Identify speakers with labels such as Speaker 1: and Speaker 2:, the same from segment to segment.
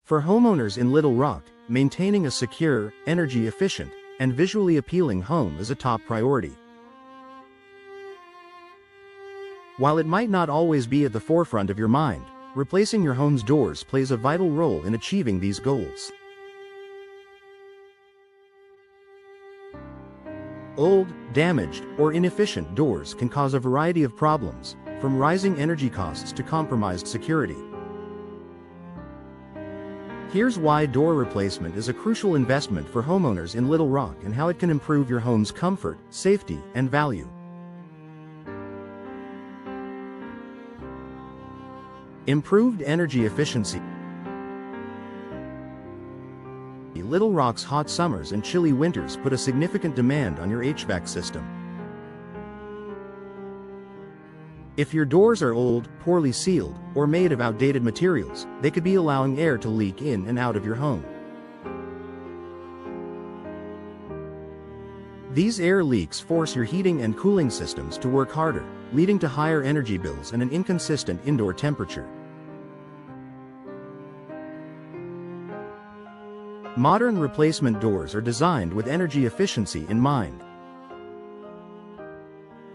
Speaker 1: For homeowners in Little Rock, maintaining a secure, energy-efficient, and visually appealing home is a top priority. While it might not always be at the forefront of your mind, replacing your home's doors plays a vital role in achieving these goals. Old, damaged, or inefficient doors can cause a variety of problems, from rising energy costs to compromised security. Here's why door replacement is a crucial investment for homeowners in Little Rock and how it can improve your home's comfort, safety, and value. Improved energy efficiency. Little Rock's hot summers and chilly winters put a significant demand on your HVAC system. If your doors are old, poorly sealed, or made of outdated materials, they could be allowing air to leak in and out of your home. These air leaks force your heating and cooling systems to work harder, leading to higher energy bills and an inconsistent indoor temperature. Modern replacement doors are designed with energy efficiency in mind.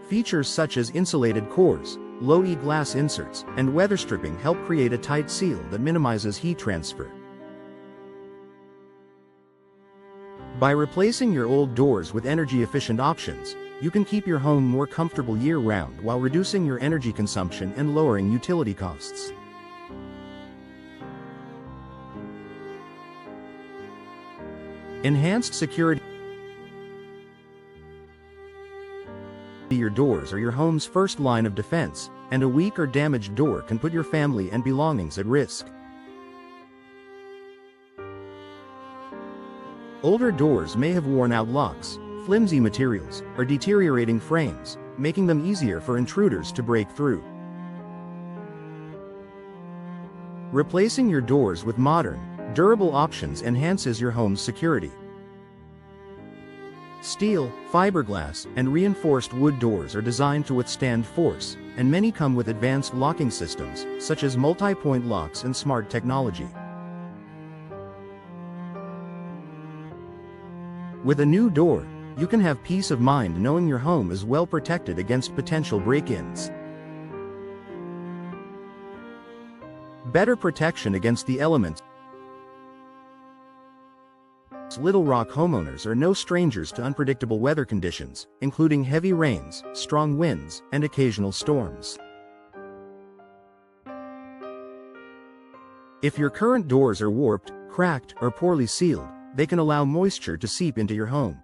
Speaker 1: Features such as insulated cores, low-E glass inserts, and weather stripping help create a tight seal that minimizes heat transfer. By replacing your old doors with energy-efficient options, you can keep your home more comfortable year-round while reducing your energy consumption and lowering utility costs. Enhanced security. Your doors are your home's first line of defense, and a weak or damaged door can put your family and belongings at risk. Older doors may have worn out locks, flimsy materials, or deteriorating frames, making them easier for intruders to break through. Replacing your doors with modern, durable options enhances your home's security. Steel, fiberglass, and reinforced wood doors are designed to withstand force, and many come with advanced locking systems, such as multi-point locks and smart technology. With a new door, you can have peace of mind knowing your home is well protected against potential break-ins. Better protection against the elements. Little Rock homeowners are no strangers to unpredictable weather conditions, including heavy rains, strong winds, and occasional storms. If your current doors are warped, cracked, or poorly sealed, they can allow moisture to seep into your home.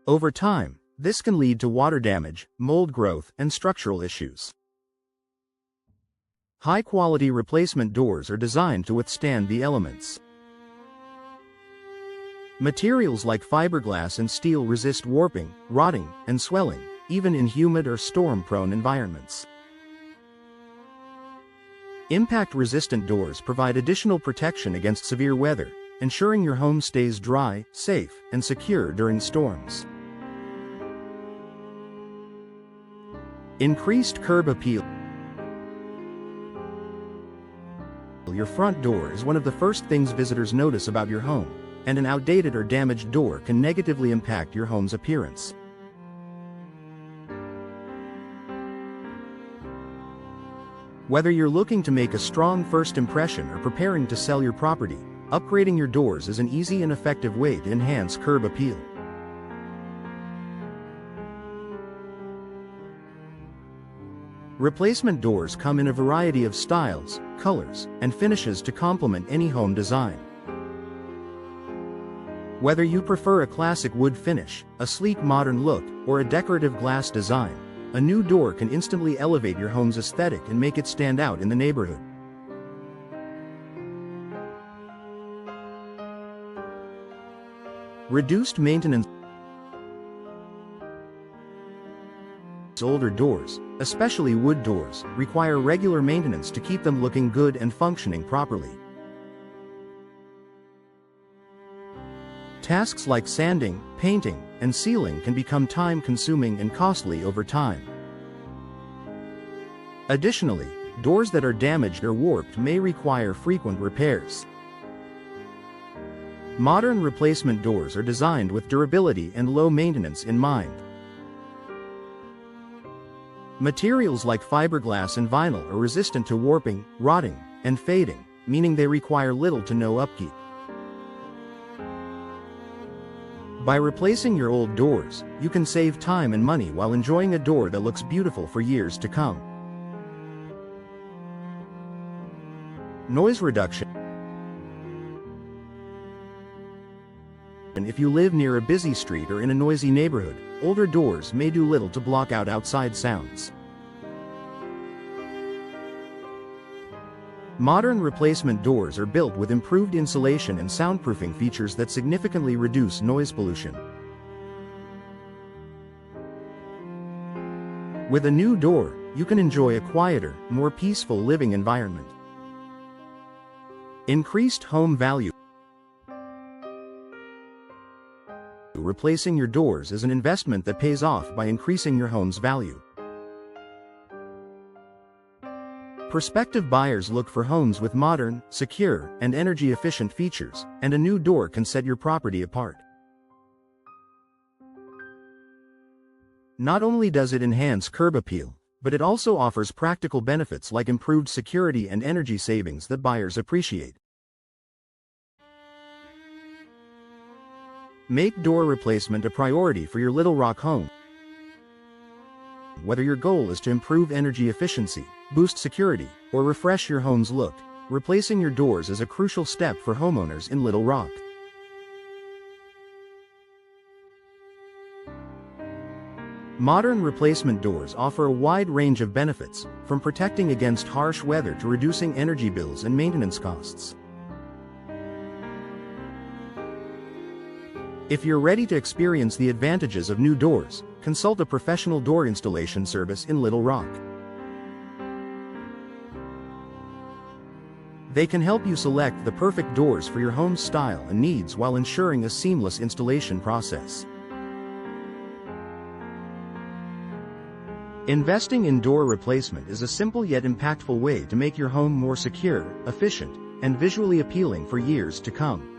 Speaker 1: Over time, this can lead to water damage, mold growth, and structural issues. High-quality replacement doors are designed to withstand the elements. Materials like fiberglass and steel resist warping, rotting, and swelling, even in humid or storm-prone environments. Impact-resistant doors provide additional protection against severe weather, ensuring your home stays dry, safe, and secure during storms. Increased curb appeal. Your front door is one of the first things visitors notice about your home, and an outdated or damaged door can negatively impact your home's appearance. Whether you're looking to make a strong first impression or preparing to sell your property, upgrading your doors is an easy and effective way to enhance curb appeal. Replacement doors come in a variety of styles, colors, and finishes to complement any home design. Whether you prefer a classic wood finish, a sleek modern look, or a decorative glass design, a new door can instantly elevate your home's aesthetic and make it stand out in the neighborhood. Reduced maintenance. Older doors, especially wood doors, require regular maintenance to keep them looking good and functioning properly. Tasks like sanding, painting, and sealing can become time-consuming and costly over time. Additionally, doors that are damaged or warped may require frequent repairs. Modern replacement doors are designed with durability and low maintenance in mind. Materials like fiberglass and vinyl are resistant to warping, rotting, and fading, meaning they require little to no upkeep. By replacing your old doors, you can save time and money while enjoying a door that looks beautiful for years to come. Noise reduction. If you live near a busy street or in a noisy neighborhood, older doors may do little to block out outside sounds. Modern replacement doors are built with improved insulation and soundproofing features that significantly reduce noise pollution. With a new door, you can enjoy a quieter, more peaceful living environment. Increased home value. Replacing your doors is an investment that pays off by increasing your home's value. Prospective buyers look for homes with modern, secure, and energy-efficient features, and a new door can set your property apart. Not only does it enhance curb appeal, but it also offers practical benefits like improved security and energy savings that buyers appreciate. Make door replacement a priority for your Little Rock home. Whether your goal is to improve energy efficiency, boost security, or refresh your home's look, replacing your doors is a crucial step for homeowners in Little Rock. Modern replacement doors offer a wide range of benefits, from protecting against harsh weather to reducing energy bills and maintenance costs. If you're ready to experience the advantages of new doors, consult a professional door installation service in Little Rock. They can help you select the perfect doors for your home's style and needs while ensuring a seamless installation process. Investing in door replacement is a simple yet impactful way to make your home more secure, efficient, and visually appealing for years to come.